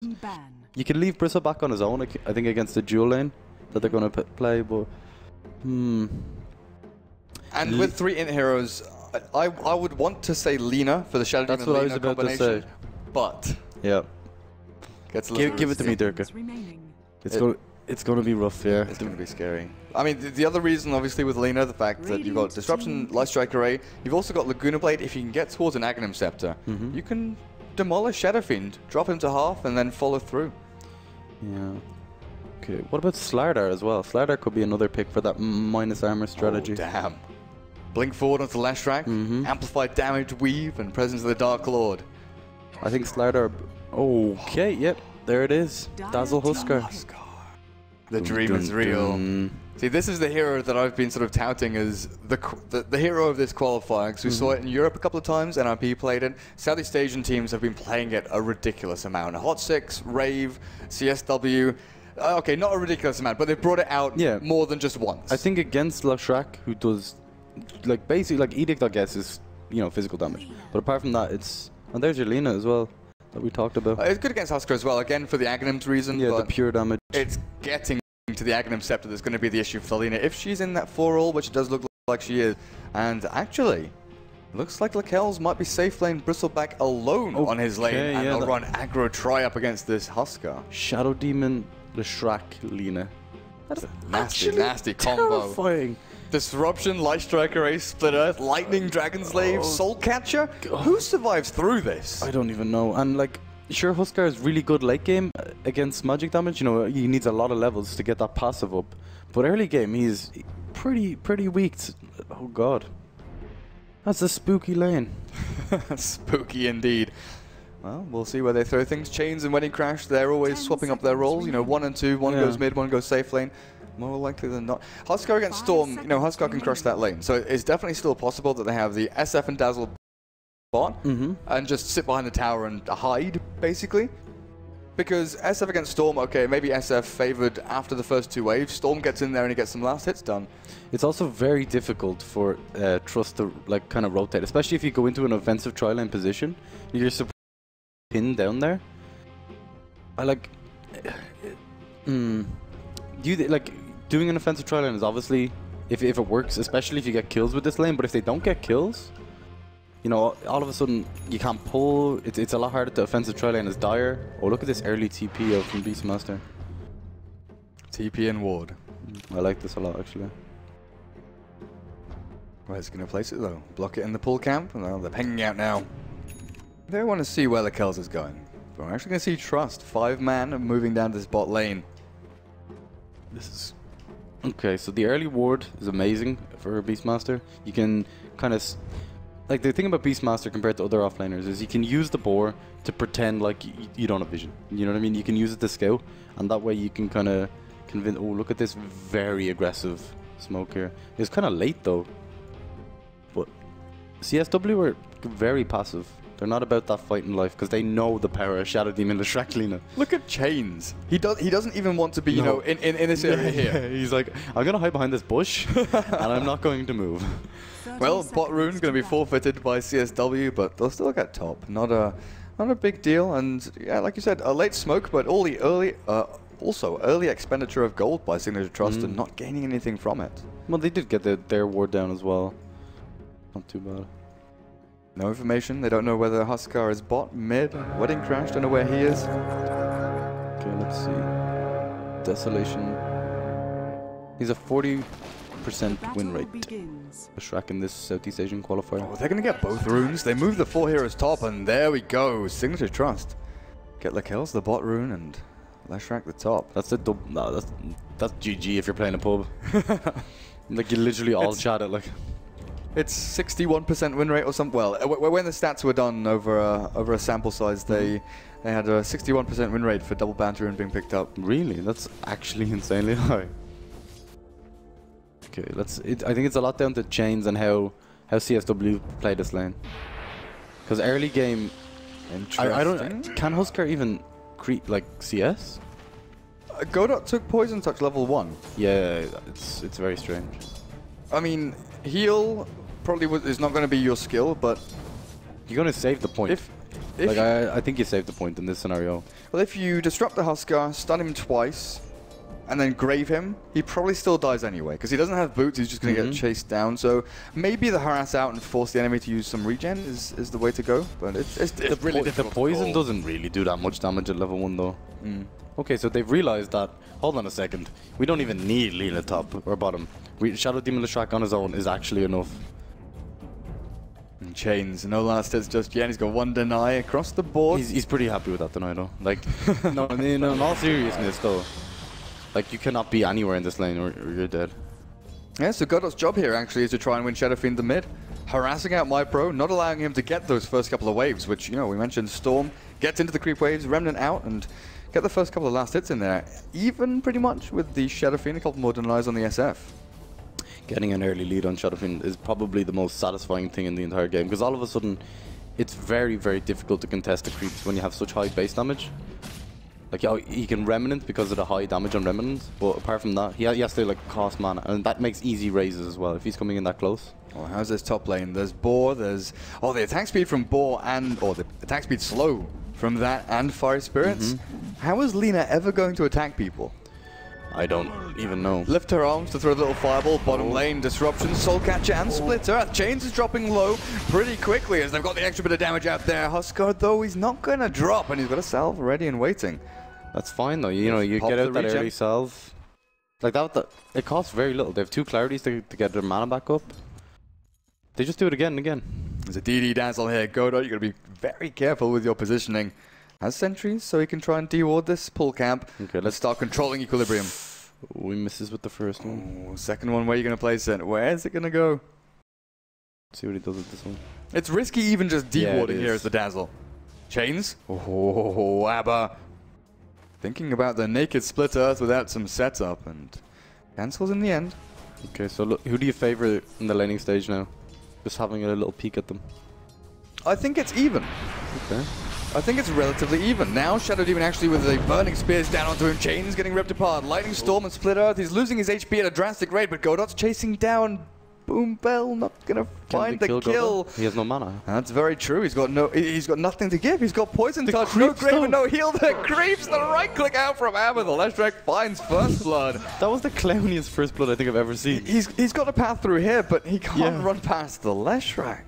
You can leave Bristle back on his own, I think, against the dual lane that they're going to play, but... And with 3 int heroes, I would want to say Lina for the Shadow Demon. That's what I was about to say. But... Yeah. Give it to me, Durka. It's going to be rough, yeah. It's going to be scary. I mean, the other reason, obviously, with Lina, the fact that you've got Disruption, Lightstrike Array, you've also got Laguna Blade. If you can get towards an Aghanim Scepter, you can demolish Shadow Fiend, drop him to half, and then follow through. Yeah. Okay, what about Slardar as well? Slardar could be another pick for that minus armor strategy. Oh, damn. Blink forward onto Lashtrack, amplified damage, weave, and presence of the Dark Lord. I think Slardar... Okay, yep, there it is. Dazzle Huskar. The dream is real. See, this is the hero that I've been sort of touting as the hero of this qualifier, because we saw it in Europe a couple of times, NRP played it. Southeast Asian teams have been playing it a ridiculous amount. Hot 6, Rave, CSW. Okay, not a ridiculous amount, but they've brought it out more than just once. I think against Lashrak, who does, like, basically, like, Edict, I guess, is, you know, physical damage. But apart from that, it's... And there's your Lina as well, that we talked about. It's good against Huskar as well, again, for the Aghanim's reason. Yeah, the pure damage. It's getting to the Aghanim Scepter that's going to be the issue for Lina. If she's in that 4-all, which it does look like she is, and actually, looks like Lakelz might be safe lane Bristleback alone on his lane, and they'll run aggro try up against this Huskar. Shadow Demon, Lashrak, Lina. That's a nasty combo. Terrifying. Disruption, Lightstrike Array, Split Earth, Lightning, Dragon Slave, Soul Catcher. Who survives through this? I don't even know. And like, sure, Huskar is really good late game against magic damage. You know, he needs a lot of levels to get that passive up. But early game, he's pretty weak. Oh god, that's a spooky lane. Spooky indeed. Well, we'll see where they throw things. Chains and Wedding Crash, they're always swapping up their roles. You know, 1 and 2, one goes mid, one goes safe lane. More likely than not. Huskar against Storm, you know, Huskar can crush that lane. So it's definitely still possible that they have the SF and Dazzle bot and just sit behind the tower and hide, basically. Because SF against Storm, okay, maybe SF favored after the first 2 waves. Storm gets in there and he gets some last hits done. It's also very difficult for Trust to, like, kind of rotate, especially if you go into an offensive tri-lane position. You're supposed to pin down there. I like... doing an offensive tri-lane is obviously, if it works, especially if you get kills with this lane, but if they don't get kills, you know, all of a sudden you can't pull. It's a lot harder to offensive tri-lane as Dire. Oh, look at this early TP out from Beastmaster. TP and ward. I like this a lot, actually. Where's going to place it, though? Block it in the pull camp? No, they're hanging out now. They want to see where the Lakelz is going. But we're actually going to see Trust, 5-man, moving down this bot lane. This is... Okay, so the early ward is amazing for Beastmaster. You can kind of... Like, the thing about Beastmaster compared to other offlaners is you can use the boar to pretend like you don't have vision. You know what I mean? You can use it to scout, and that way you can kind of convince... Oh, look at this very aggressive smoke here. It's kind of late, though. But CSW are very passive. They're not about that fight in life because they know the power of Shadow Demon Lashrak Lina. Look at Chains. He doesn't even want to be, you know, in this area here. He's like, I'm going to hide behind this bush and I'm not going to move. Well, bot rune's going to be forfeited by CSW, but they'll still get top. Not a big deal. And yeah, like you said, a late smoke, but all the also early expenditure of gold by Signature Trust and not gaining anything from it. Well, they did get their ward down as well. Not too bad. No information. They don't know whether Huskar is bot, mid, Wedding Crash. Don't know where he is. Okay, let's see. Desolation. He's a 40% win rate. Lashrak in this Southeast Asian qualifier. Oh, they're going to get both runes. They move the 4 heroes top, and there we go. Signature Trust. Get Lakelz the bot rune and Lashrak the top. That's the dub. No, that's GG if you're playing a pub. Like, you literally all chat it like. It's 61% win rate or something. Well, when the stats were done over a sample size, they had a 61% win rate for double bounty rune being picked up. Really? That's actually insanely high. Okay, I think it's a lot down to Chains and how CSW play this lane. Because early game, I don't. Can Huskar even creep like CS? Godot took Poison Touch level 1. Yeah, it's very strange. I mean, heal probably is not going to be your skill, but you're going to save the point. Like, I think you saved the point in this scenario. Well, if you disrupt the Huskar, stun him twice, and then grave him, he probably still dies anyway, because he doesn't have boots, he's just going to get chased down. So maybe the harass out and force the enemy to use some regen is the way to go, but it's really difficult. The poison doesn't really do that much damage at level 1 though. Okay, so they've realized that, hold on a second, we don't even need Lina top or bottom. Shadow Demon Leshrac on his own is actually enough. And Chains, no last hits just yet, he's got 1 deny across the board. He's pretty happy with that deny though. Like, no, in all seriousness though, like, you cannot be anywhere in this lane or you're dead. Yeah, so Godot's job here actually is to try and win Shadow Fiend the mid, harassing out MyPro, not allowing him to get those first couple of waves, which, you know, we mentioned Storm gets into the creep waves, Remnant out, and get the first couple of last hits in there, even pretty much with the Shadow Fiend, a couple more denies on the SF. Getting an early lead on Shadow Fiend is probably the most satisfying thing in the entire game, because all of a sudden, it's very, very difficult to contest the creeps when you have such high base damage. Like, he can Remnant because of the high damage on Remnant, but apart from that, he has to, like, cost mana, and that makes easy raises as well, if he's coming in that close. Well, how's this top lane? There's Boar, there's... Oh, the attack speed from Boar and... Or the attack speed slow from that and Fire Spirits. How is Lina ever going to attack people? I don't even know. Lift her arms to throw a little fireball, bottom lane, disruption, soul catcher and splitter. Chains is dropping low pretty quickly as they've got the extra bit of damage out there. Huskar, though, he's not going to drop, and he's got a salve ready and waiting. That's fine though, you know, you get out that early salve. Like that, it costs very little. They have 2 clarities to get their mana back up. They just do it again and again. There's a DD Dazzle here. Godot, you've got to be very careful with your positioning. Has sentries, so he can try and deward this pull camp. Okay, let's start controlling equilibrium. We misses with the first one. Ooh, second one, where are you going to place it? Where is it going to go? See what he does with this one. It's risky even just dewarding here as the Dazzle. Chains. Oh, Abba. Thinking about the naked split earth without some setup, and cancels in the end. Okay, so look, who do you favor in the laning stage now? Just having a little peek at them. I think it's even. Okay. I think it's relatively even. Now Shadow Demon actually with the burning spears down onto him. Chains getting ripped apart. Lightning Storm and Split Earth. He's losing his HP at a drastic rate, but Godot's chasing down. Boom Bell not gonna find the kill. He has no mana. That's very true. He's got nothing to give. He's got poison touch, no grave and no heal. The creeps, the right click out from Abba. The Leshrac finds first blood. That was the clowniest first blood I think I've ever seen. He's got a path through here, but he can't run past the Leshrac.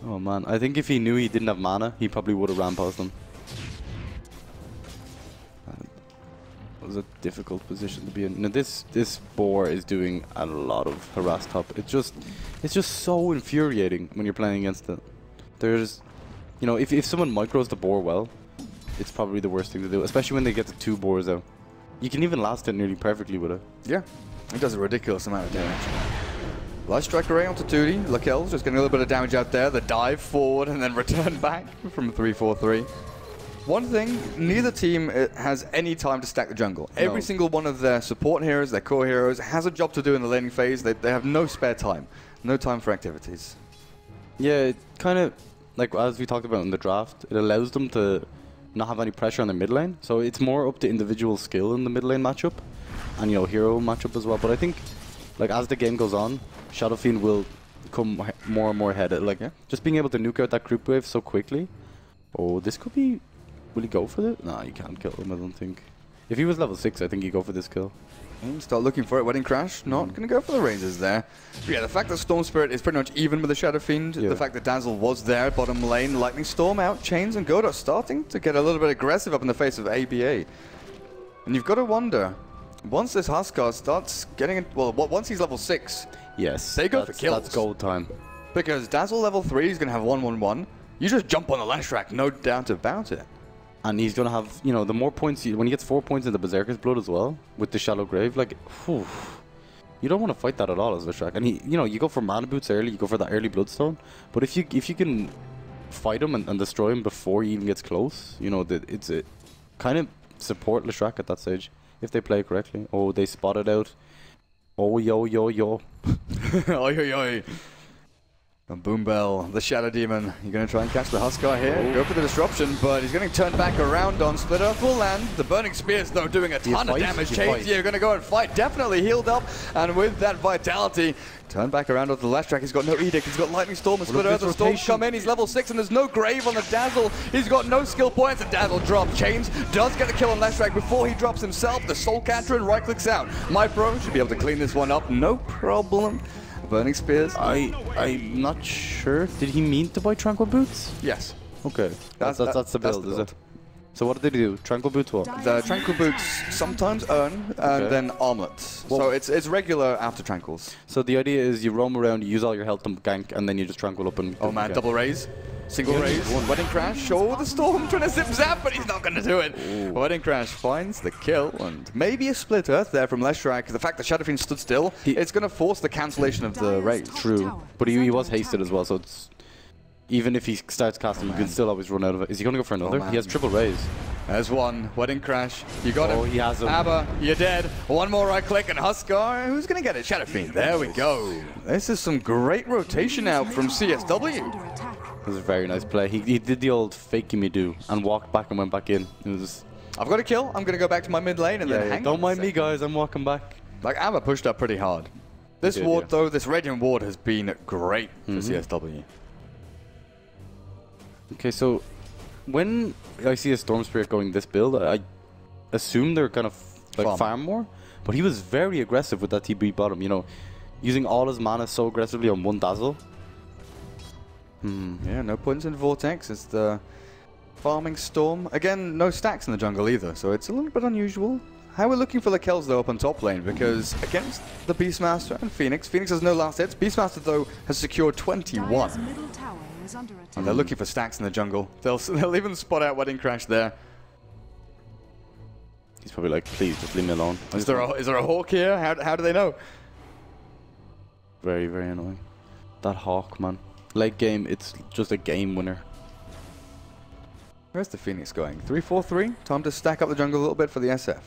Oh man, I think if he knew he didn't have mana, he probably would have ran past them. That was a difficult position to be in. Now this Boar is doing a lot of harass top. It's just so infuriating when you're playing against it. There's, you know, if someone micros the Boar well, it's probably the worst thing to do, especially when they get the 2 Boars out. You can even last it nearly perfectly with it. Yeah, it does a ridiculous amount of damage. Leshrac array onto 2D. Lakel's just getting a little bit of damage out there. The dive forward and then return back from 3-4-3. One thing, neither team has any time to stack the jungle. No. Every single one of their support heroes, their core heroes, has a job to do in the laning phase. They have no spare time. No time for activities. Yeah, it kind of, like as we talked about in the draft, it allows them to not have any pressure on the mid lane. So it's more up to individual skill in the mid lane matchup. And, you know, hero matchup as well. But I think, like, as the game goes on, Shadow Fiend will come more and more ahead. Like, just being able to nuke out that creep wave so quickly. Oh, this could be... Will he go for it? No, you can't kill him, I don't think. If he was level 6, I think he'd go for this kill. Start looking for it. Wedding Crash, not going to go for the raises there. But yeah, the fact that Storm Spirit is pretty much even with the Shadow Fiend, the fact that Dazzle was there, bottom lane, Lightning Storm out, Chains and Godot starting to get a little bit aggressive up in the face of ABA. And you've got to wonder, once this Huskar starts getting it, well, once he's level 6, yes, they go for kills. That's gold time. Because Dazzle level 3 is going to have 1-1-1. You just jump on the Leshrac, no doubt about it. And he's going to have, you know, the more points, when he gets 4 points in the Berserker's Blood as well, with the Shallow Grave, like, whew, you don't want to fight that at all as Leshrac. And he, you know, you go for Mana Boots early, you go for that early Bloodstone, but if you can fight him and destroy him before he even gets close, you know, it's a kind of support Leshrac at that stage, if they play correctly. Oh, they spotted out. Oh, yo. Oi, oi, oi. And Boom Bell, the Shadow Demon, you're going to try and catch the Huskar here. Go for the disruption, but he's going to turn back around on Split Earth will land. The Burning Spears, though, doing a ton of damage. Chains, you're going to go and fight. Definitely healed up, and with that vitality, turn back around onto the last track. He's got no Edict, he's got Lightning Storm and Split Earth. The Storms come in, he's level 6, and there's no Grave on the Dazzle. He's got no skill points, and Dazzle drops. Chains does get the kill on last track before he drops himself. The Soul Catcher and right-clicks out. MyPro should be able to clean this one up, no problem. Burning Spears. I'm not sure. Did he mean to buy Tranquil Boots? Yes. Okay. That's the build, is it? So what did they do? Tranquil Boots what? The Tranquil Boots sometimes earn, and then Armlets. So it's regular after Tranquils. So the idea is you roam around, you use all your health to gank, and then you just Tranquil up and... Oh man, double raise. Single raise, Wedding Crash, oh the Storm trying to zip zap, but he's not going to do it. Ooh. Wedding Crash finds the kill, and maybe a Split Earth there from Leshrac. The fact that Shadow Fiend stood still, it's going to force the cancellation of the raise. True, but he was hasted as well, so it's... Even if he starts casting, you can still always run out of it. Is he going to go for another? He has triple raise. There's one. Wedding Crash. You got him. He has him. Abba, you're dead. One more right click, and Huskar. Who's going to get it? Shadow Fiend. There we go. This is some great rotation out from CSW. It was a very nice play. He did the old fake me do and walked back and went back in. It was... I've got a kill. I'm going to go back to my mid lane and then hang Don't mind me, guys. I'm walking back. Like, Abba pushed up pretty hard. This ward, though, this Radiant ward has been great for CSW. Okay, so when I see a Storm Spirit going this build, I assume they're kind of like farm more, but he was very aggressive with that TB bottom, you know, using all his mana so aggressively on one Dazzle. Yeah, no points in Vortex. It's the farming Storm. Again, no stacks in the jungle either, so it's a little bit unusual. How we're looking for the kills though up on top lane, because against the Beastmaster and Phoenix has no last hits. Beastmaster though has secured 21. And they're looking for stacks in the jungle. They'll even spot out Wedding Crash there. He's probably like, please, just leave me alone. Is there a Hawk here? How do they know? Very, very annoying. That Hawk, man. Late game, it's just a game winner. Where's the Phoenix going? 3-4-3? Time to stack up the jungle a little bit for the SF.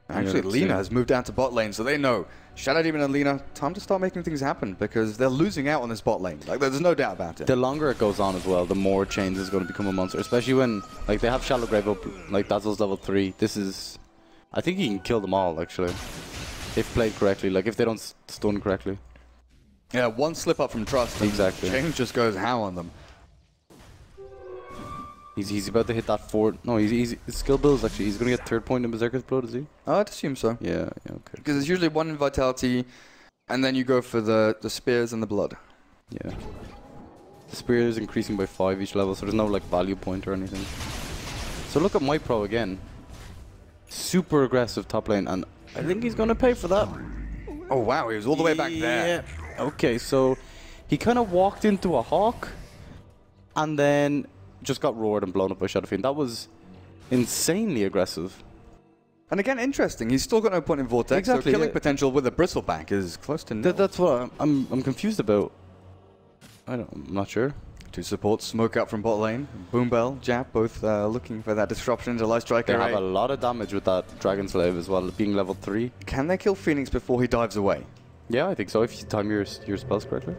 Actually, Lina has moved down to bot lane, so they know Shadow Demon and Lina, time to start making things happen because they're losing out on this bot lane. Like, there's no doubt about it. The longer it goes on as well, the more Chains is going to become a monster, especially when like they have Shallow Grave up, like Dazzle's level 3. This is, I think he can kill them all actually, if played correctly. Like if they don't stun correctly. Yeah, one slip up from Trust. Exactly. Chains just goes how on them. He's about to hit that 4. No, his skill builds actually. He's going to get 3rd point in Berserker's Blood, is he? I'd assume so. Yeah, okay. Because it's usually 1 in Vitality, and then you go for the spears and the blood. Yeah. The spear is increasing by 5 each level, so there's no like value point or anything. So look at MyPro again. Super aggressive top lane, and I think he's going to pay for that. Oh wow, he was all the way back there. Okay, so he kind of walked into a Hawk, and then just got roared and blown up by Shadow Fiend. That was insanely aggressive. And again, interesting. He's still got no point in Vortex, exactly, so killing potential with a Bristleback is close to nil. That's what I'm confused about. I'm not sure. 2 supports smoke out from bot lane. Boom Bell, Jap, both looking for that disruption to Light Striker. They have a lot of damage with that Dragon Slave as well, being level 3. Can they kill Phoenix before he dives away? Yeah, I think so, if you time your spells correctly.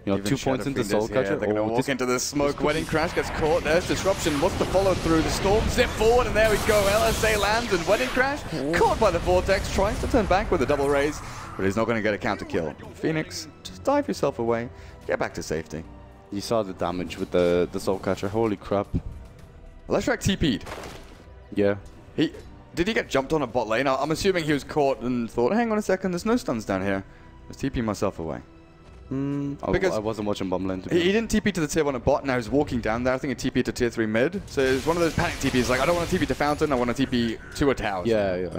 You know, Even 2 points into Soul Catcher. Yeah, they're going to walk into the smoke. Wedding Crash gets caught. There's disruption. What's the follow through? The Storm zip forward, and there we go. LSA lands, and Wedding Crash caught by the Vortex. Tries to turn back with a double raise, but he's not going to get a counter kill. Phoenix, just dive yourself away. Get back to safety. You saw the damage with the Soul Catcher. Holy crap. Leshrac TP'd. Yeah. Did he get jumped on a bot lane? I'm assuming he was caught and thought, hang on a second, there's no stuns down here. Let's TP myself away. Because I wasn't watching bottom lane. He didn't TP to the tier 1 at bot, now he's walking down there. I think he TP'd to tier 3 mid. So it's one of those panic TPs, like I don't want to TP to Fountain, I want to TP to a tower. Yeah,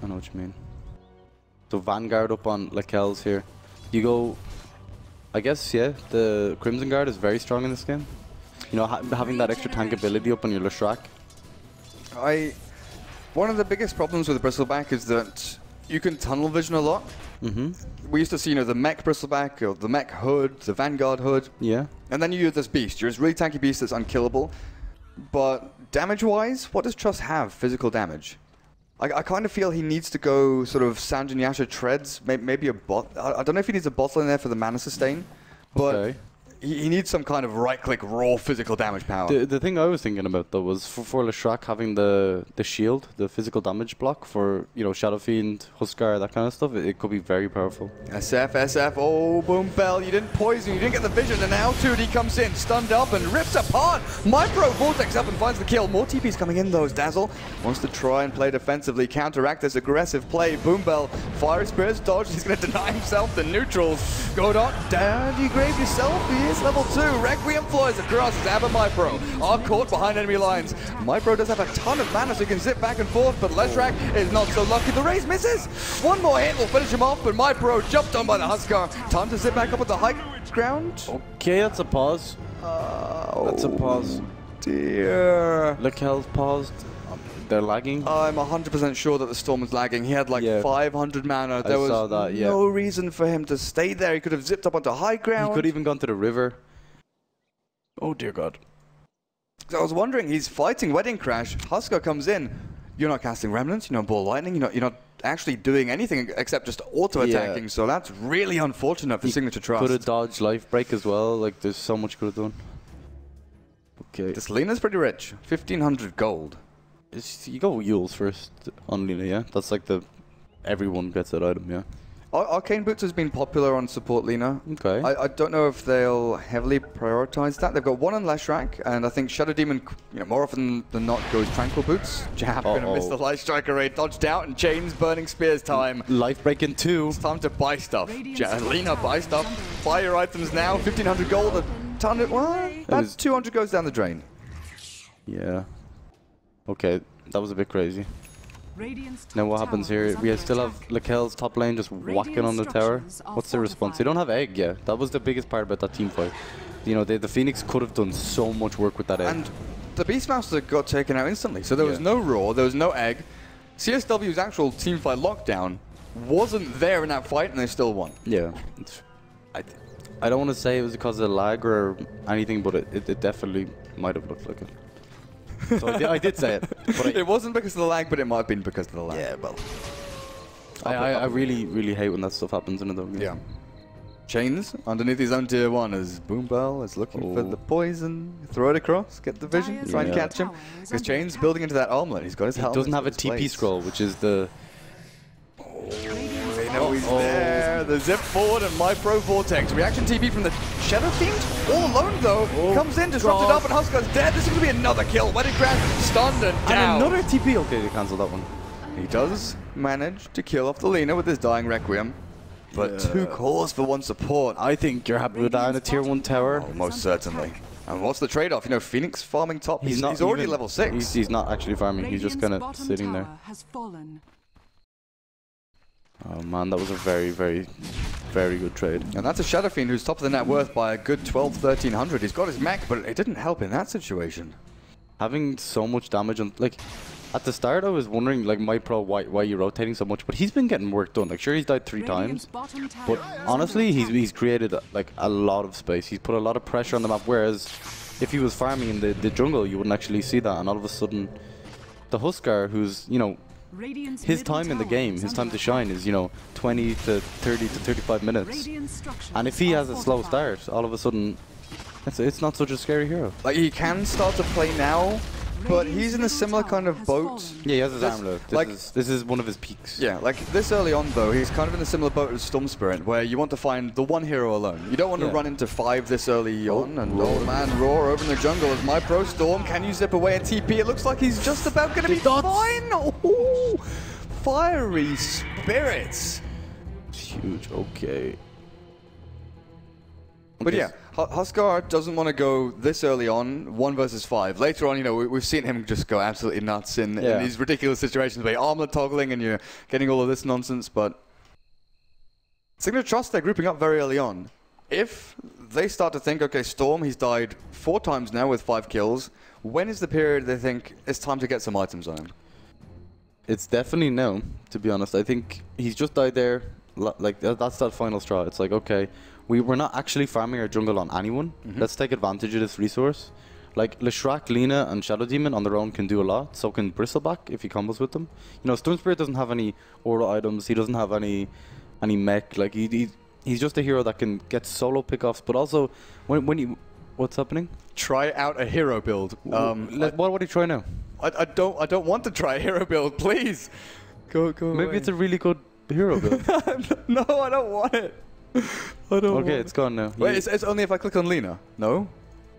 I know what you mean. So Vanguard up on Lakel's here. You go, I guess, yeah, the Crimson Guard is very strong in this game. You know, having that extra tank ability up on your Leshrac. One of the biggest problems with the Bristleback is that you can tunnel vision a lot. We used to see, you know, the mech Bristleback or the mech hood, the Vanguard hood. Yeah. And then you use this beast. You're this really tanky beast that's unkillable. But damage-wise, what does Trust have? Physical damage. I kind of feel he needs to go sort of Sanj and Yasha treads, maybe a bot. I don't know if he needs a bottle in there for the mana sustain, but Okay. he needs some kind of right-click raw physical damage power. The thing I was thinking about though was for Leshrac having the shield, the physical damage block for, you know, Shadow Fiend, Huskar, that kind of stuff. It could be very powerful. SF, oh, Boom Bell, you didn't poison, you didn't get the vision, and now 2D comes in, stunned up and rips apart. Micro Vortex up and finds the kill. More TP's coming in though, as Dazzle wants to try and play defensively, counteract this aggressive play. Boom Bell, Fire Spirits dodge, he's going to deny himself the neutrals. Godot, down, you grave yourself, he is level 2. Requiem flies across as Abba Mypro are caught behind enemy lines. Mypro does have a ton of mana so he can zip back and forth, but Leshrac is not so lucky. The raise misses. One more hit will finish him off, but Mypro jumped on by the Huskar. Time to zip back up at the high ground. Okay, that's a pause. That's a pause. Dear. Lekel's paused. They're lagging. I'm 100% sure that the Storm was lagging. He had like 500 mana. There was no reason for him to stay there. He could have zipped up onto high ground. He could have even gone to the river. Oh dear God. So I was wondering, he's fighting Wedding Crash. Huskar comes in. You're not casting Remnants. You're not Ball Lightning. You're not actually doing anything except just auto-attacking. So that's really unfortunate for Signature Trust. Could have dodged Life Break as well. Like there's so much could have done. Okay. This Lena's pretty rich. 1,500 gold. You go Yules first on Lena, yeah? That's like everyone gets that item, yeah? Arcane Boots has been popular on support Lena. Okay. I don't know if they'll heavily prioritize that. They've got one on Leshrac, and I think Shadow Demon, more often than not, goes Tranquil Boots. Jab, gonna miss the Light Striker raid, dodged out, and Chains, Burning Spears time. Life Break in 2. It's time to buy stuff. Lena, buy stuff. Buy your items now. 1,500 gold, a ton of, well, that's 200 goes down the drain. Yeah. Okay, that was a bit crazy. Now what happens here? We still have Lekel's top lane just whacking on the tower. What's the response? They don't have egg yet. That was the biggest part about that team fight. You know, the Phoenix could have done so much work with that egg. And the Beastmaster got taken out instantly. So there was no Roar, there was no egg. CSW's actual team fight lockdown wasn't there in that fight, and they still won. Yeah. I don't want to say it was because of lag or anything, but it definitely might have looked like it. So I did say it. But it wasn't because of the lag, but it might have been because of the lag. Yeah, well. I really, really hate when that stuff happens in a game. Yeah. Chains underneath his own tier 1 as Boom Bell is looking for the poison. Throw it across, get the vision, try and catch him. Because Chains building into that armlet. He's got his helmet. He doesn't have a TP scroll, which is the... They know he's there. The zip forward and Mypro Vortex. Reaction TP from the Shadow Fiend. All alone though. Comes in, disrupted up, and Huskar's dead. This is going to be another kill. Wedding Crash stunned and down. And another TP. Okay, they cancelled that one. He does manage to kill off the Lena with his dying Requiem. But 2 cores for 1 support. I think you're happy with that in a tier 1 tower. Oh, most certainly. And what's the trade-off? You know, Phoenix farming top. He's already level 6. He's not actually farming. He's just kind of sitting there. Oh man, that was a very, very, very good trade. And that's a Shadow Fiend who's top of the net worth by a good 1,200-1,300. He's got his mech, but it didn't help in that situation. Having so much damage on, like, at the start I was wondering, like, Mypro, why you're rotating so much, but he's been getting work done. Like, sure, he's died 3 times, but honestly, he's created, like, a lot of space. He's put a lot of pressure on the map, whereas if he was farming in the jungle, you wouldn't actually see that, and all of a sudden, the Huskar, who's, you know, his time in the game, his time to shine is, you know, 20 to 30 to 35 minutes. And if he has a slow start, all of a sudden, it's not such a scary hero. Like, he can start to play now, but he's in a similar kind of boat. Yeah, he has his armlet. This is one of his peaks. Yeah, like this early on though, he's kind of in a similar boat as Storm Spirit, where you want to find the one hero alone. You don't want to run into 5 this early on. And old man Roar over in the jungle as Mypro Storm. Can you zip away a TP? It looks like he's just about going to be fine. Oh, Fiery Spirits. Huge. Okay. But yeah, Huskar doesn't want to go this early on, 1 versus 5. Later on, you know, we've seen him just go absolutely nuts in these ridiculous situations where you're armlet toggling and you're getting all of this nonsense, but Signature Trust, they're grouping up very early on. If they start to think, okay, Storm, he's died 4 times now with 5 kills, when is the period they think it's time to get some items on him? It's definitely now, to be honest. I think he's just died there. Like, that's that final straw. It's like, okay, we're not actually farming our jungle on anyone. Let's take advantage of this resource. Like, Leshrac, Lina, and Shadow Demon on their own can do a lot. So can Bristleback if he combos with them. You know, Stone Spirit doesn't have any aura items. He doesn't have any mech. Like, he's just a hero that can get solo pickoffs. But also, when you... What's happening? Try out a hero build. What would he try now? I don't want to try a hero build, please. Go Maybe away. it's a really good hero build. No, I don't want it. I don't want it. It's gone now. Wait, it's only if I click on Lina. No?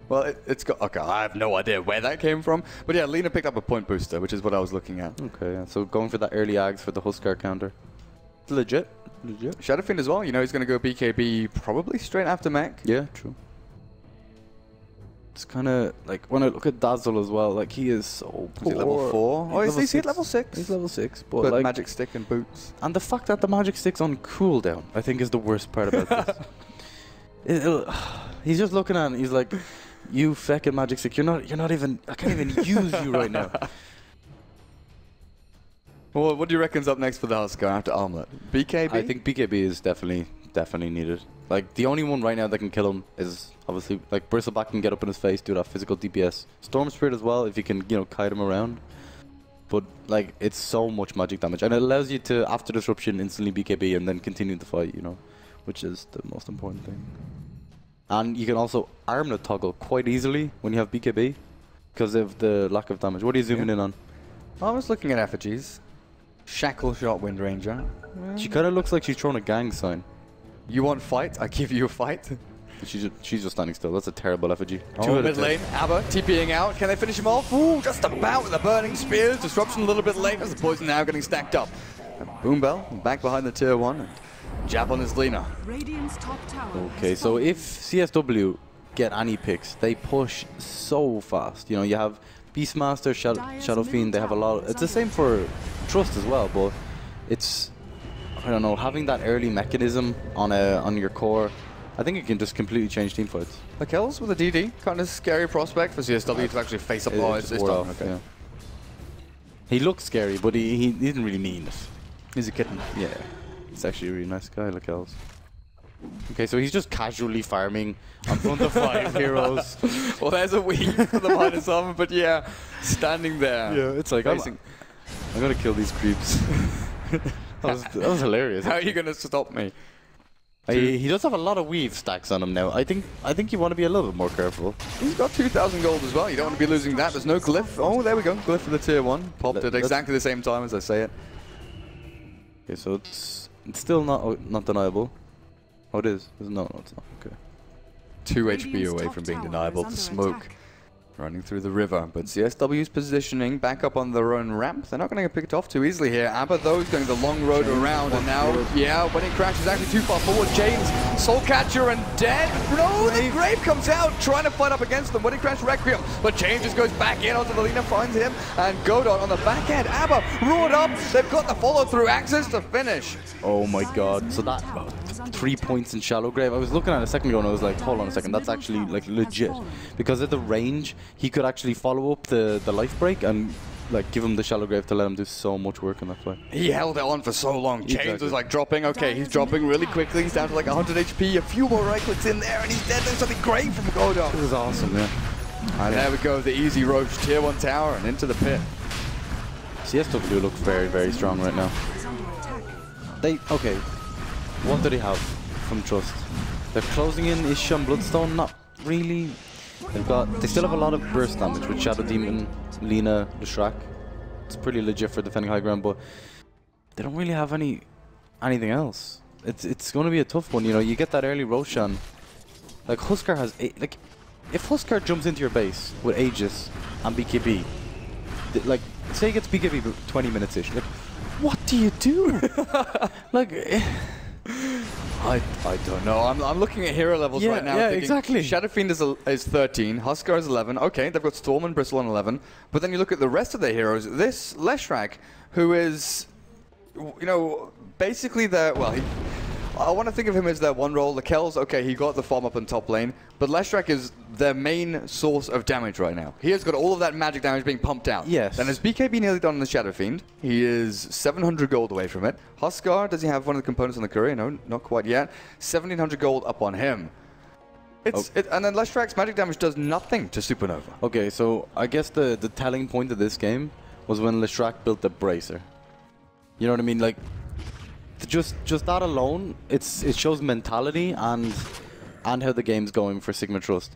Well, it's got... Okay, I have no idea where that came from. But yeah, Lina picked up a point booster, which is what I was looking at. Okay, yeah. So going for that early Ags for the Huskar counter. Legit. Shadow Fiend as well. You know, he's going to go BKB probably straight after mech. Yeah, true. It's kind of like when I look at Dazzle as well, like he is so poor. Is he level 4? Oh, is he at level 6? He's level 6, but like, like magic stick and boots. And the fact that the magic stick's on cooldown, I think, is the worst part about this. He's just looking at it, he's like, "You feckin' magic stick, you're not even. I can't even use you right now." Well, what do you reckon's up next for the Huskar after Armlet? BKB? I think BKB is definitely needed. Like, the only one right now that can kill him is obviously, like, Bristleback can get up in his face, do that physical DPS. Storm Spirit as well, if you can, you know, kite him around. But, like, it's so much magic damage. And it allows you to, after Disruption, instantly BKB and then continue the fight, you know, which is the most important thing. And you can also armlet toggle quite easily when you have BKB because of the lack of damage. What are you zooming in on? I was looking at effigies. Shackle Shot Wind Ranger. She kind of looks like she's throwing a gang sign. You want fight? I give you a fight. She's just standing still. That's a terrible effigy. Oh, mid lane, Abba TPing out. Can they finish him off? Ooh, just about with the burning spears. Disruption a little bit late as the poison now getting stacked up. And Boombell back behind the tier 1. And jab on his Lina. Okay, so if CSW get any picks, they push so fast. You know, you have Beastmaster, Shadow Fiend. They have a lot. It's the same for Trust as well, but it's, I don't know, having that early mechanism on your core, I think it can just completely change team fights. Kells with a DD, kind of scary prospect for CSW to actually face up. Oh, it's done. Okay. Yeah. He looks scary, but he didn't really mean it. He's a kitten. Yeah, he's actually a really nice guy, like Kells. Okay, so he's just casually farming on front of 5 heroes. Well, there's a weak for the -7, but yeah, standing there. Yeah, it's like, I'm gonna kill these creeps. that was hilarious. How are you gonna stop me? He does have a lot of weave stacks on him now. I think you want to be a little bit more careful. He's got 2,000 gold as well. You don't want to be losing that. There's no glyph. Oh, there we go. Glyph for the tier 1. Popped at exactly the same time as I say it. Okay, so it's still not deniable. Oh, it is. No, it's not. Okay. 2 HP away from being deniable. The smoke running through the river. But CSW's positioning back up on their own ramp. They're not going to get picked off too easily here. Abba, though, is going the long road around. And now, yeah, when it crashes actually too far forward. James, Soul Catcher, and dead. No, the Grave comes out, trying to fight up against them. When it crashed Requiem. But James just goes back in onto the Lina, finds him. And Godot on the back end. Abba, roared up. They've got the follow-through access to finish. Oh my god. So that 3 points in Shallow Grave. I was looking at it a second ago and I was like, hold on a second, that's actually like legit. Because at the range, he could actually follow up the life break and like give him the Shallow Grave to let him do so much work in that fight. He held it on for so long. James was like dropping. Okay, he's dropping really quickly. He's down to like 100 HP. A few more right clicks in there and he's dead. There's something great from Godot. It was awesome, yeah. And there we go, the easy roach, tier 1 tower and into the pit. CSW look very, very strong right now. Okay, what do they have from Trust? They're closing in Isha and Bloodstone, not really. They still have a lot of burst damage with Shadow Demon, Lina, Leshrac. It's pretty legit for defending high ground, but they don't really have anything else. It's going to be a tough one, you know. You get that early Roshan. Like Huskar has like, if Huskar jumps into your base with Aegis and BKB, like say he gets BKB for 20 minutes ish, like what do you do? Like. I don't know. I'm looking at hero levels right now. Yeah, exactly. Shadow Fiend is 13, Huskar is 11. Okay, they've got Storm and Bristle on 11. But then you look at the rest of their heroes. This Leshrac, who is, you know, basically I want to think of him as their one role. The Kells, okay, he got the farm up in top lane, but Leshrac is their main source of damage right now. He has got all of that magic damage being pumped out. Yes. Then his BKB nearly done on the Shadow Fiend. He is 700 gold away from it. Huskar, does he have one of the components on the courier? No, not quite yet. 1,700 gold up on him. And then Leshrak's magic damage does nothing to Supernova. Okay, so I guess the telling point of this game was when Leshrak built the Bracer. You know what I mean? Like, just that alone, it shows mentality and how the game's going for Sigma Trust.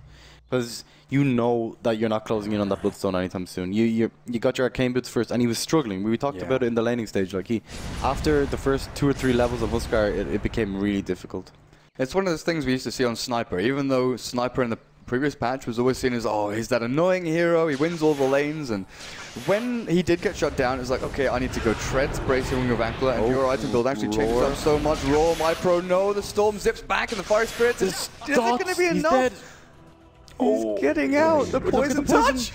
Because you know that you're not closing in on that Bloodstone anytime soon. You got your Arcane Boots first, and he was struggling. We talked about it in the laning stage. Like, after the first 2 or 3 levels of Huskar, it became really difficult. It's one of those things we used to see on Sniper. Even though Sniper in the previous patch was always seen as, oh, he's that annoying hero, he wins all the lanes, and when he did get shut down, it was like, okay, I need to go Treads, Bracing Wing of Ankler, and your item build actually changes up so much. Raw, Mypro, no, the Storm zips back, and the Fire Spirits, is it going to be enough? Dead. He's getting out, the Poison Touch!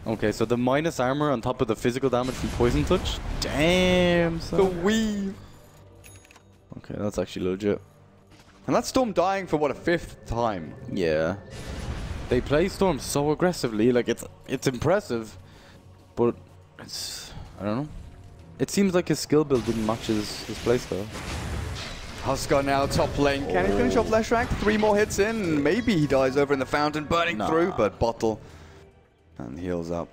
Okay, so the minus armor on top of the physical damage from Poison Touch? Damn, son. The weave. Okay, that's actually legit. And that's Storm dying for, what, a 5th time? Yeah. They play Storm so aggressively, like, it's impressive, but it's, I don't know. It seems like his skill build didn't match his playstyle. Huskar now top lane. Can he finish off Leshrak? 3 more hits in. Maybe he dies over in the fountain, burning through, but Bottle and heals up.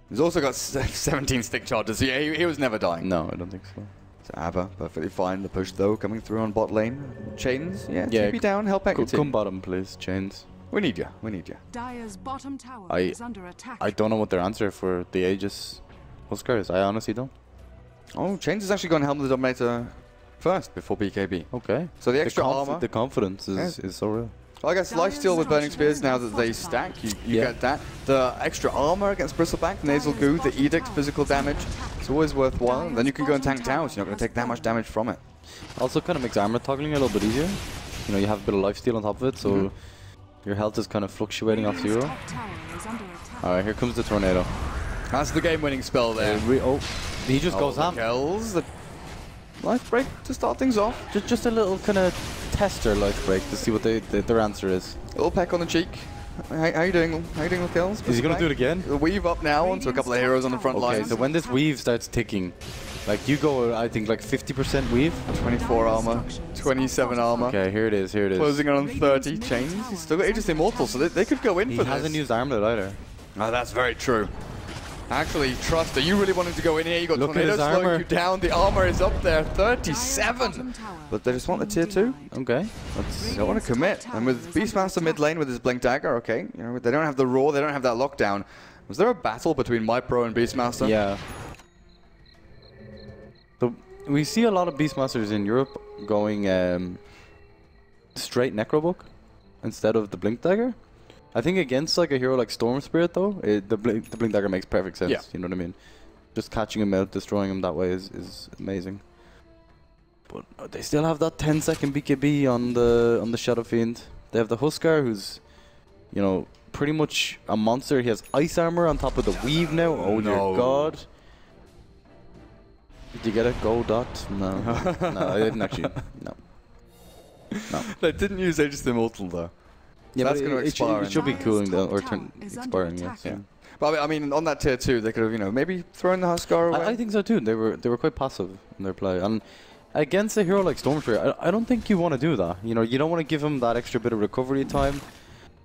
He's also got 17 stick charges. Yeah, he was never dying. No, I don't think so. So Abba, perfectly fine. The push, though, coming through on bot lane. Chains, TP down, help out your team. Come bottom, please, Chains. We need you, we need you. Dire's bottom tower is under attack. I don't know what their answer for the Aegis Huskar is. I honestly don't. Oh, Chains is actually going to help the Dominator first before BKB. Okay. So the extra armor. The confidence is so real. Well, I guess lifesteal with Burning Spears, now that they stack, you get that. The extra armor against Bristleback, Nasal Goo, the Edict, physical damage. It's always worthwhile. And then you can go and tank towers. You're not going to take that much damage from it. Also kind of makes armor toggling a little bit easier. You know, you have a bit of lifesteal on top of it, so your health is kind of fluctuating off 0. Alright, here comes the Tornado. That's the game-winning spell there. He just goes ham. Kills the life break to start things off. Just a little kind of tester life break to see what their answer is. A little peck on the cheek. How you doing? How you doing with kills? Is he going to do it again? The weave up now onto a couple of heroes on the front line. Okay, so when this weave starts ticking, like you go, I think like 50% weave. 24 armor, 27 armor. Okay, here it is, here it is. Closing in on 30 chains. He's still got Aegis Immortal, so they could go in for this. He hasn't used armlet either. Oh, that's very true. Actually, Trust, are you really wanting to go in here? You got Look Tornado at his slowing armor. you down. The armor is up there, 37. But they just want the tier 2. Okay. They don't want to commit. And with Beastmaster mid lane with his Blink Dagger, okay. You know, they don't have the Roar, they don't have that lockdown. Was there a battle between Mypro and Beastmaster? Yeah. So we see a lot of Beastmasters in Europe going straight Necrobook instead of the Blink Dagger. I think against like a hero like Storm Spirit though, the Blink Dagger makes perfect sense. Yeah. You know what I mean? Just catching him out, destroying him that way is amazing. But they still have that 10-second BKB on the Shadow Fiend. They have the Huskar, who's, you know, pretty much a monster. He has ice armor on top of the weave now. Oh dear God! Did you get it? Go dot? No, no, I didn't actually. No. They didn't use Aegis Immortal though. Yeah, that's going to expire. It should be cooling down or expiring. Yeah. But I mean, on that tier 2, they could have, you know, maybe thrown the Huskar away. I think so too. They were quite passive in their play, and against a hero like Stormtree, I don't think you want to do that. You know, you don't want to give him that extra bit of recovery time,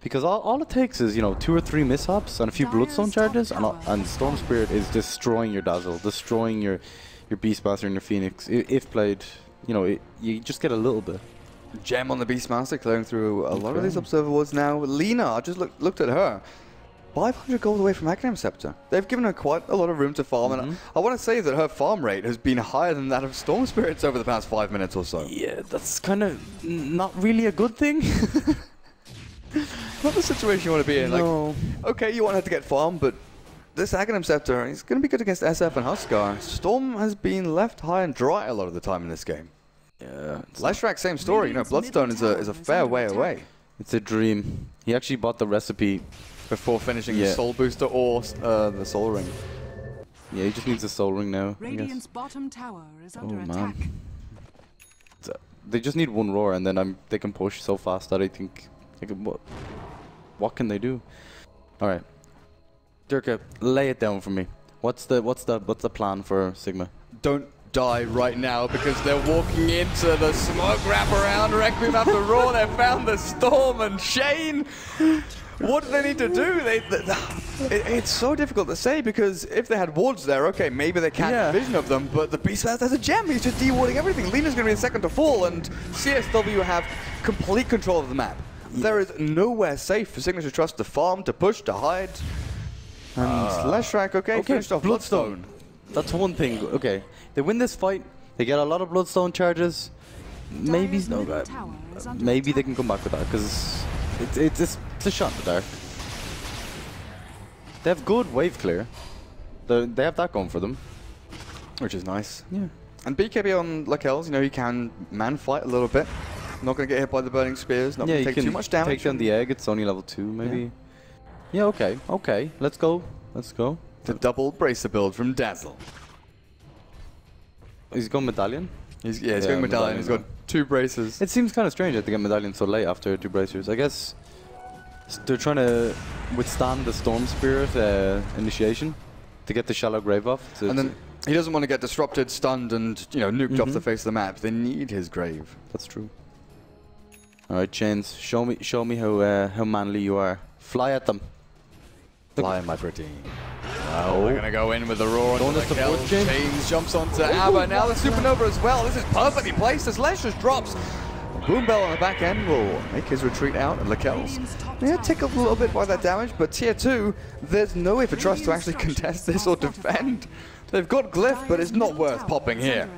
because all it takes is, you know, 2 or 3 mishaps and a few Bloodstone charges, and Storm Spirit is destroying your Dazzle, destroying your Beastmaster and your Phoenix. If played, you know, you just get a little bit. Gem on the Beastmaster, clearing through a lot of these Observer Wards now. Lena, I just looked at her. 500 gold away from Aghanim Scepter. They've given her quite a lot of room to farm, and I want to say that her farm rate has been higher than that of Storm Spirits over the past 5 minutes or so. Yeah, that's kind of not really a good thing. Not the situation you want to be in. No. Like, okay, you want her to get farm, but this Aghanim Scepter is going to be good against SF and Huskar. Storm has been left high and dry a lot of the time in this game. Yeah. Leshrak, same story. You know, Bloodstone is a fair way away. It's a dream. He actually bought the recipe before finishing the Soul Booster or the Soul Ring. Yeah, he just needs a Soul Ring now. Radiant's bottom tower is under attack. Man. They just need one roar, and then they can push so fast that I think, what can they do? All right, Dirka, lay it down for me. What's the plan for Sigma? Don't die right now because they're walking into the smoke wraparound. Requiem after Raw, they found the Storm and Shane. What do they need to do? It's so difficult to say because if they had wards there, okay, maybe they can't have vision of them, but the Beastmaster has a gem. He's just de-warding everything. Lena's going to be the second to fall, and CSW have complete control of the map. There is nowhere safe for Signature Trust to farm, to push, to hide. And Leshrac, okay, finished off Bloodstone. That's one thing. Okay, they win this fight. They get a lot of Bloodstone charges. Maybe maybe they can come back with that because it's a shot in the dark. They have good wave clear. They have that going for them, which is nice. Yeah. And BKB on Lakells, you know, he can man fight a little bit. Not going to get hit by the burning spears. Not going to take too much damage. Take down the egg. It's only level 2, maybe. Yeah. Okay. Okay. Let's go. Let's go. The double bracer build from Dazzle. He's going medallion. He's going medallion. He's got 2 braces. It seems kind of strange that they get medallion so late after 2 bracers. I guess they're trying to withstand the Storm Spirit initiation to get the shallow grave off. So and then he doesn't want to get disrupted, stunned, and nuked off the face of the map. They need his grave. That's true. All right, Chains, show me how manly you are. Fly at them. Fly, my pretty. Wow, we're going to go in with the roar on the kill. Chains jumps onto Abba. Now the Supernova as well. This is perfectly placed as Lesh just drops. Boom Bell on the back end will make his retreat out, and Lakells tickled a little bit by that damage, but tier 2, there's no way for Trust to actually contest this or defend. They've got Glyph, but it's not worth popping here.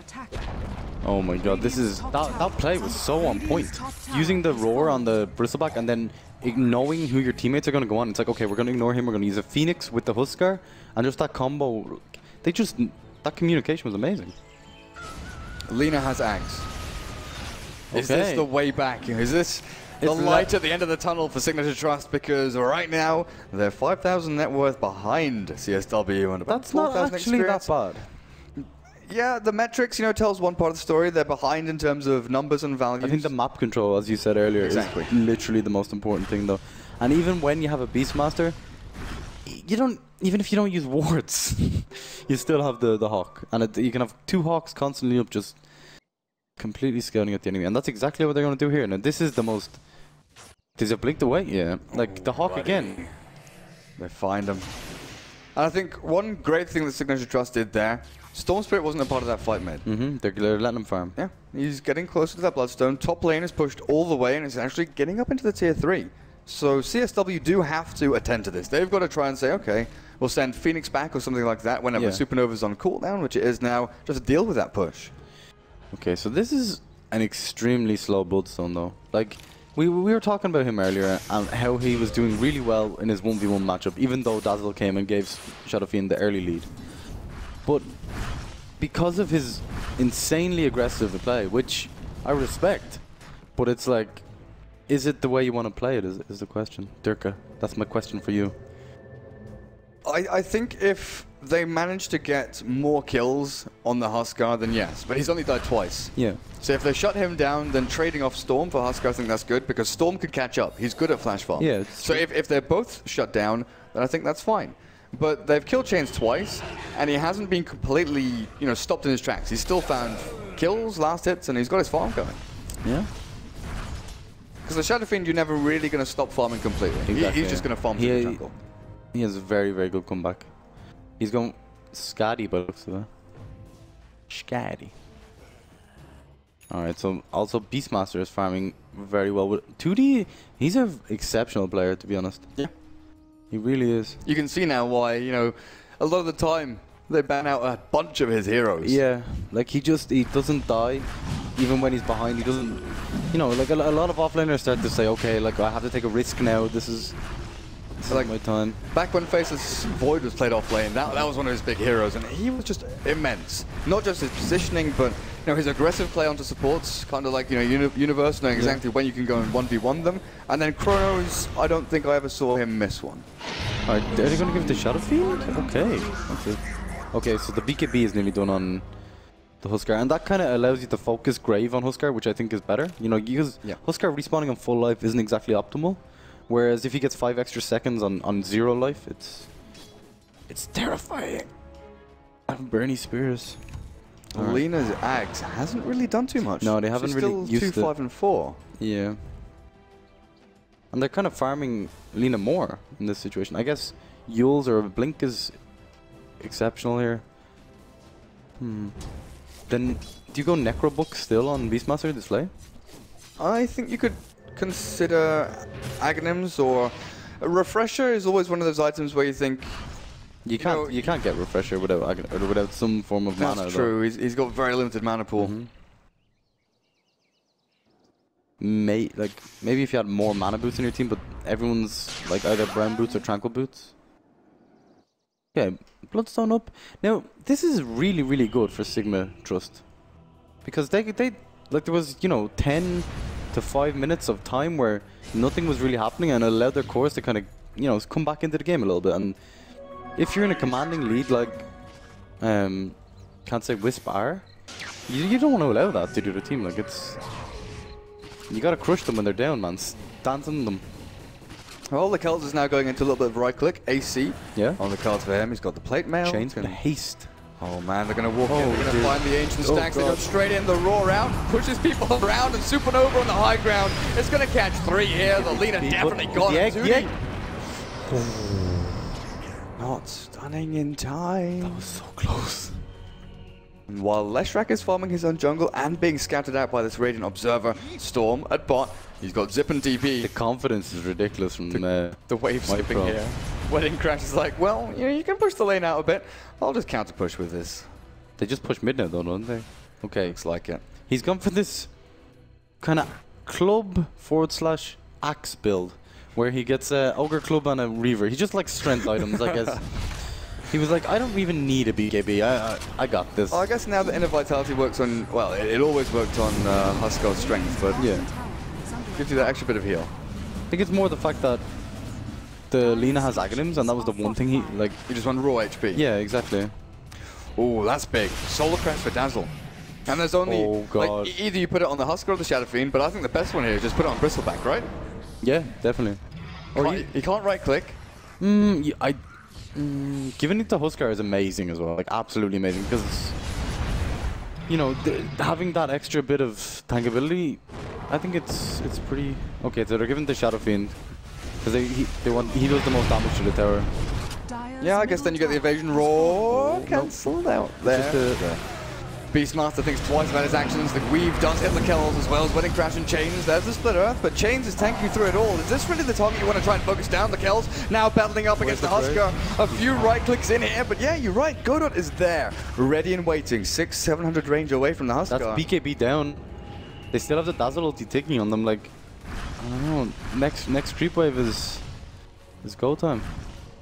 Oh my god, this is that play was so on point. Using the roar on the Bristleback and then knowing who your teammates are going to go on. It's like, okay, we're going to ignore him, we're going to use a Phoenix with the Huskar, and just that combo, that communication was amazing. Lena has Ags. Is this the way back? Is this the light at the end of the tunnel for Signature Trust? Because right now, they're 5,000 net worth behind CSW and about 4,000 experience. That's not actually that bad. Yeah, the metrics, tells one part of the story. They're behind in terms of numbers and values. I think the map control, as you said earlier, is literally the most important thing, though. And even when you have a Beastmaster, even if you don't use wards, you still have the Hawk. And you can have 2 Hawks constantly up, just completely scouting at the enemy. And that's exactly what they're going to do here. Now, this is the most... Does it blink the way? Yeah. Like, the Hawk again. They find him. And I think one great thing that Signature Trust did there, Storm Spirit wasn't a part of that fight mid. They're letting him farm. Yeah, he's getting closer to that Bloodstone. Top lane is pushed all the way and is actually getting up into the tier 3. So CSW do have to attend to this. They've got to try and say, okay, we'll send Phoenix back or something like that whenever Supernova's on cooldown, which it is now, just to deal with that push. Okay, so this is an extremely slow Bloodstone though. Like, we were talking about him earlier and how he was doing really well in his 1v1 matchup, even though Dazzle came and gave Shadow Fiend the early lead. But because of his insanely aggressive play, which I respect, but it's like, is it the way you want to play it is the question. Dirka, that's my question for you. I think if they manage to get more kills on the Huskar, then yes. But he's only died twice. Yeah. So if they shut him down, then trading off Storm for Huskar, I think that's good, because Storm could catch up. He's good at flash farm. Yeah. So if they're both shut down, then I think that's fine. But they've killed Chains twice, and he hasn't been completely, stopped in his tracks. He's still found kills, last hits, and he's got his farm going. Yeah. Because the Shadow Fiend, you're never really going to stop farming completely. Exactly, he's just going to farm through the jungle. He has a very, very good comeback. He's going Scatty by the looks of it. Scatty. Alright, so also Beastmaster is farming very well. With 2D, he's an exceptional player, to be honest. Yeah. He really is. You can see now why, a lot of the time they ban out a bunch of his heroes. Yeah, like he doesn't die. Even when he's behind, he doesn't, like a lot of offlaners start to say, okay, like I have to take a risk now. This is like my time. Back when Faceless Void was played off lane, that was one of his big heroes, and he was just immense. Not just his positioning, but his aggressive play onto supports, kind of like Universe, knowing exactly when you can go and 1v1 them. And then Chronos, I don't think I ever saw him miss one. Alright, are they going to give it to Shadow Fiend? Okay. Okay, so the BKB is nearly done on the Huskar, and that kind of allows you to focus Grave on Huskar, which I think is better. Because Huskar respawning on full life isn't exactly optimal. Whereas if he gets 5 extra seconds on 0 life, it's terrifying. I have Bernie Spears. Lena's Ags hasn't really done too much. No, they haven't She's really still used 2, 5, and 4. Yeah. And they're kind of farming Lena more in this situation. I guess Yules or Blink is exceptional here. Then, do you go Necrobook still on Beastmaster display? I think you could consider Aghanims, or a Refresher is always one of those items where you think you can't get Refresher without some form of mana. That's true. He's got very limited mana pool. Maybe if you had more mana boots in your team, but everyone's like either brown boots or tranquil boots. Yeah, Bloodstone up. Now this is really, really good for Sigma Trust, because they like, there was 10 to 5 minutes of time where nothing was really happening, and it allowed their cores to kind of come back into the game a little bit. And if you're in a commanding lead like can't say Wisp are, you don't want to allow that to do the team. Like, you gotta crush them when they're down, man. Dance on them. Well, the Kells is now going into a little bit of right click. AC on the cards for him. He's got the plate mail. Chains and haste. Oh man, they're going to walk in. They're going to find the ancient stacks. They go straight in. The roar out pushes people around, and Supernova on the high ground. It's going to catch 3 here. The Lena definitely got it. Not stunning in time. That was so close. And while Leshrac is farming his own jungle and being scouted out by this Radiant Observer, Storm at bot. He's got Zip and DP. The confidence is ridiculous from the wave skipping here. Wedding Crash is like, well, you can push the lane out a bit. I'll just counter push with this. They just push mid now though, don't they? Okay. Looks like it. He's gone for this kind of club / axe build, where he gets a Ogre Club and a Reaver. He just likes strength items, I guess. He was like, I don't even need a BKB. I got this. Well, I guess now the Inner Vitality works on, well, it always worked on Huskar's strength, but yeah. Gives you that extra bit of heal. I think it's more the fact that the Lena has Aghanims, and that was the one thing he just went raw HP. Yeah, exactly. Oh, that's big. Solar Crest for Dazzle. And there's only, like, either you put it on the Husker or the Shadow Fiend, but I think the best one here is just put it on Bristleback, right? Yeah, definitely. Or you can't right click. Giving it to Huskar is amazing as well, like absolutely amazing, because having that extra bit of tankability, I think it's pretty okay. So they're giving the Shadow Fiend because he does the most damage to the tower. Yeah, I guess then you get the evasion roar cancelled out there. Beastmaster thinks twice about his actions. The Weave does hit the Kells as well as Wedding Crash and Chains. There's the Split Earth, but Chains is tanking through it all. Is this really the target you want to try and focus down? The Kells now battling up against the Husker. A few right clicks in here, but yeah, you're right. Godot is there, ready and waiting. 600-700 range away from the Husker. That's BKB down. They still have the Dazzle ulti ticking on them. Like, I don't know. Next creep wave is go time.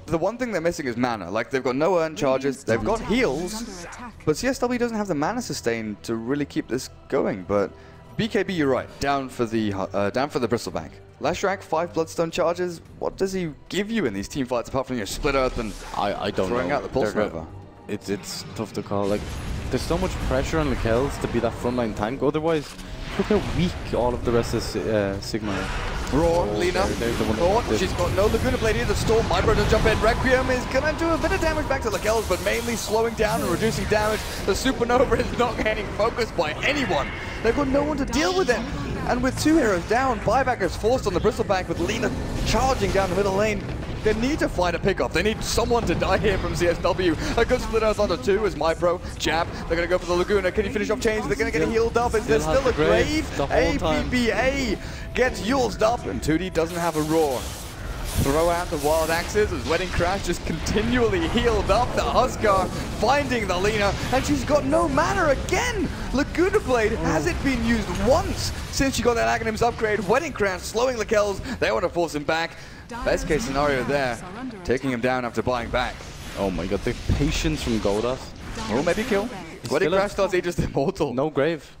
The one thing they're missing is mana. Like, they've got no earned charges, they've got heals, but CSW doesn't have the mana sustain to really keep this going. But BKB, you're right, down for the Bristleback. Leshrac, 5 Bloodstone charges. What does he give you in these team fights apart from your Split Earth and I don't throwing know. out the Pulse Nova? It's tough to call. Like, there's so much pressure on the Kells to be that frontline tank. Otherwise, look how weak all of the rest of Sigma are. Roar, Lena. She's got no Laguna Blade either. Storm, my brother jump in. Requiem is gonna do a bit of damage back to the Kells, but mainly slowing down and reducing damage. The Supernova is not getting focused by anyone. They've got no one to deal with it. And with 2 heroes down, Buyback is forced on the Bristleback with Lena charging down the middle lane. They need to find a pickoff. They need someone to die here from CSW. A good Split Earth onto 2 is MyPro. Jab. They're going to go for the Laguna. Can he finish off Chains? They're going to get healed up. Is there still a grave? APBA gets used up, and 2D doesn't have a roar. Throw out the wild axes as Wedding Crash just continually healed up. The Huskar finding the Lena, and she's got no mana again. Laguna Blade hasn't been used once since she got that Aghanims upgrade. Wedding Crash slowing the Kells. They want to force him back. Best case scenario there, taking him down after buying back. Oh my god, the patience from Goldas. Or maybe kill. Wedding Crash thought he just immortal. No grave.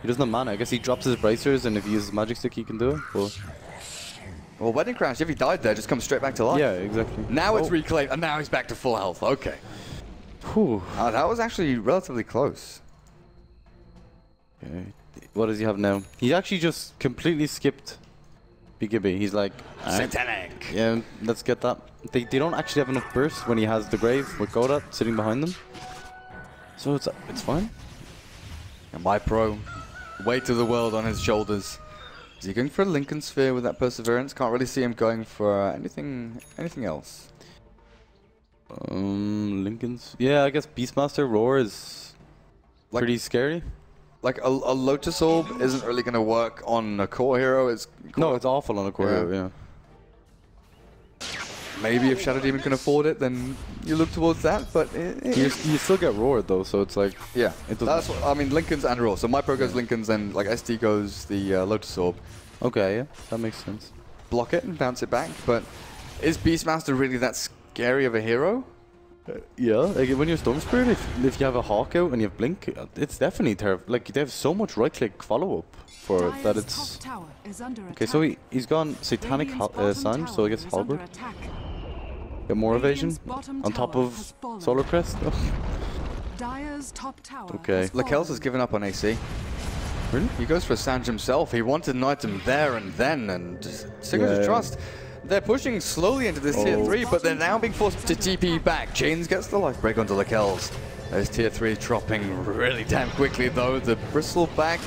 He doesn't have mana. I guess he drops his bracers, and if he uses Magic Stick, he can do it. But well, Wedding Crash, if he died there, just comes straight back to life. Yeah, exactly. Now it's reclaimed, and now he's back to full health. Okay. Whew. That was actually relatively close. Okay. What does he have now? He actually just completely skipped BKB. He's like, Satanic. Yeah, let's get that. They don't actually have enough burst when he has the grave with Godat sitting behind them. So it's fine. And my pro, weight of the world on his shoulders. Is he going for a Lincoln Sphere with that Perseverance? Can't really see him going for anything else. Lincoln's. Yeah, I guess Beastmaster Roar is Like, pretty scary. Like a Lotus Orb isn't really going to work on a core hero. It's awful on a core hero, yeah. Maybe if Shadow Demon can afford it, then you look towards that. But you still get Roared though, so it's like yeah. That's what, I mean, Lincoln's and Roar. So my pro goes Lincoln's, and like SD goes the Lotus Orb. Okay, yeah, that makes sense. Block it and bounce it back. But is Beastmaster really that scary of a hero? Yeah, like when you're Storm Spirit, if you have a Hawk out and you have Blink, it's definitely terrible. Like they have so much right-click follow-up for it that it's... Okay, so he's gone Satanic Sange, so I guess Halberd. Get more evasion on top of Solar Crest. Okay. Lakel's has given up on AC. Really? He goes for Sange himself. He wanted an item there and then, and just Signature Trust. They're pushing slowly into this tier 3, but they're now being forced to TP back. Chains gets the life break onto Lakel's. There's tier 3 dropping really damn quickly though. The bristle back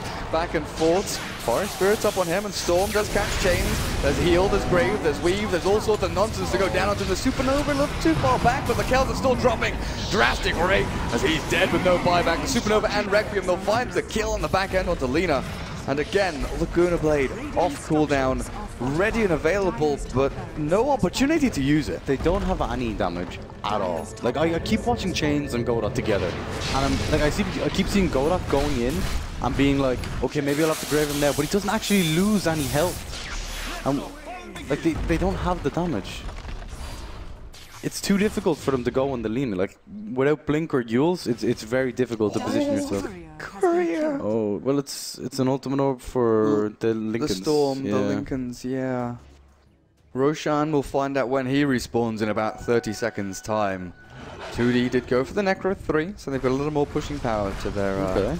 and forth. Forest Spirit's up on him, and Storm does catch Chains. There's Heal, there's Grave, there's Weave, there's all sorts of nonsense to go down onto the Supernova. A little too far back, but Lakel's are still dropping. Drastic rate as he's dead with no buyback. The Supernova and Requiem, they'll find the kill on the back end onto Lina. And again, Laguna Blade off cooldown, ready and available, but no opportunity to use it. They don't have any damage at all. Like I keep watching Chains and Godot together, and I keep seeing Godot going in and being like, okay, maybe I'll have to grave him there, but he doesn't actually lose any health. And like they don't have the damage. It's too difficult for them to go on the Lina. Like without Blink or Yules, it's very difficult to position yourself. Courier. Oh well, it's an ultimate orb for the Lincolns. The Storm, the Lincolns, yeah. Roshan will find out when he respawns in about 30 seconds time. 2D did go for the Necro 3, so they've got a little more pushing power to their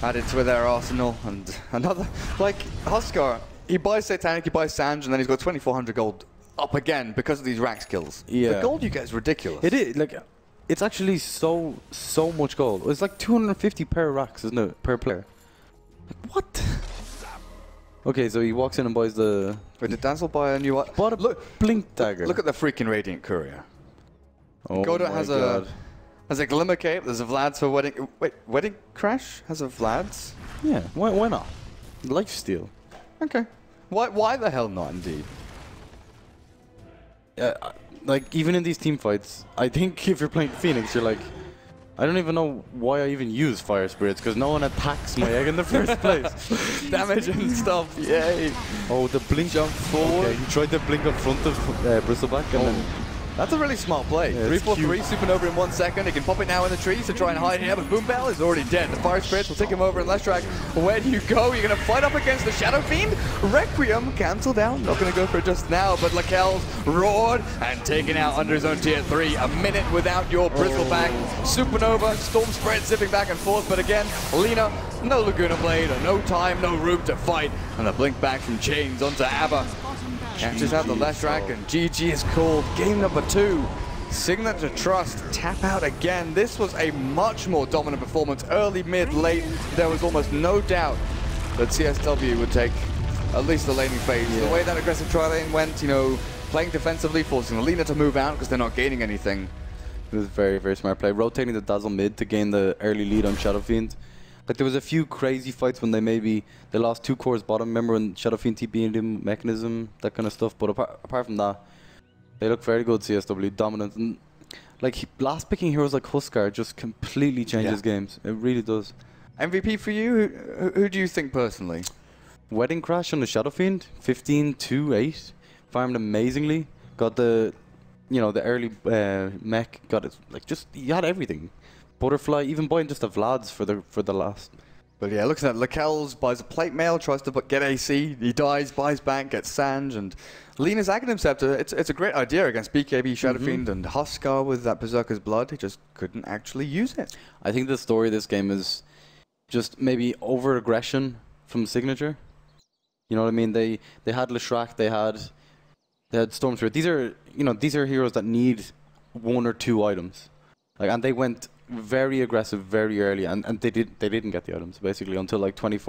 added to their arsenal. And another, like Huskar, he buys Satanic, he buys Sange, and then he's got 2,400 gold up again because of these rack skills. Yeah. The gold you get is ridiculous. It is, like, it's actually so much gold. It's like 250 per racks, isn't it, per player? Like, what? Okay, so he walks in and buys the... Wait, did Dazzle buy a new... Bought a Blink Dagger. Look at the freaking Radiant Courier. Oh Godot my God. has a Glimmer Cape, there's a Vlad's for Wedding... Wait, Wedding Crash has a Vlad's? Yeah, why not? Lifesteal. Okay. Why the hell not, indeed? Like, even in these team fights, I think if you're playing Phoenix, you're like, I don't even know why I even use Fire Spirits, because no one attacks my egg in the first place. Damage and stuff, yay. Oh, the blink jump forward. Okay, he tried to blink up front of Bristleback, and then... That's a really smart play. Yeah, 3-4-3, Supernova in 1 second. He can pop it now in the trees to try and hide here, but Boom Bell is already dead. The Fire Spirits will take him over in left track. Where do you go? You're going to fight up against the Shadow Fiend? Requiem cancelled down. Not going to go for it just now, but Lakel's roared and taken out under his own tier 3. A minute without your Bristleback. Supernova, Storm Spread zipping back and forth, but again, Lina, no Laguna Blade, no time, no room to fight. And the blink back from Chains onto Abba. Catches out the left track, and GG is called. Game number 2. Signature Trust tap out again. This was a much more dominant performance. Early, mid, late. There was almost no doubt that CsW would take at least the laning phase. The way that aggressive tri-lane went, you know, playing defensively, forcing the Lina to move out because they're not gaining anything. It was very, very smart play. Rotating the Dazzle mid to gain the early lead on Shadow Fiend. Like, there was a few crazy fights when they lost 2 cores bottom. Remember when Shadow Fiend TP'd him, Mechanism, that kind of stuff. But apart from that, they look very good, CsW, dominant. And like, last picking heroes like Huskar just completely changes games. It really does. MVP for you? Who do you think personally? Wedding Crash on the Shadow Fiend, 15-2-8. Farmed amazingly. Got the, you know, the early mech. Got it, like, just, he had everything. Butterfly, even buying just the Vlads for the last. But yeah, looks at Lakel's, buys a plate mail, tries to get AC, he dies, buys back, gets Sange, and Lina's Aghanim Scepter. It's a great idea against BKB, Shadow Fiend, and Huskar with that Berserker's Blood. He just couldn't actually use it. I think the story of this game is just maybe over-aggression from Signature. You know what I mean? They had Leshrac, they had Storm Spirit. These are heroes that need 1 or 2 items. Like, and they went very aggressive very early, and they didn't get the items basically until like 24.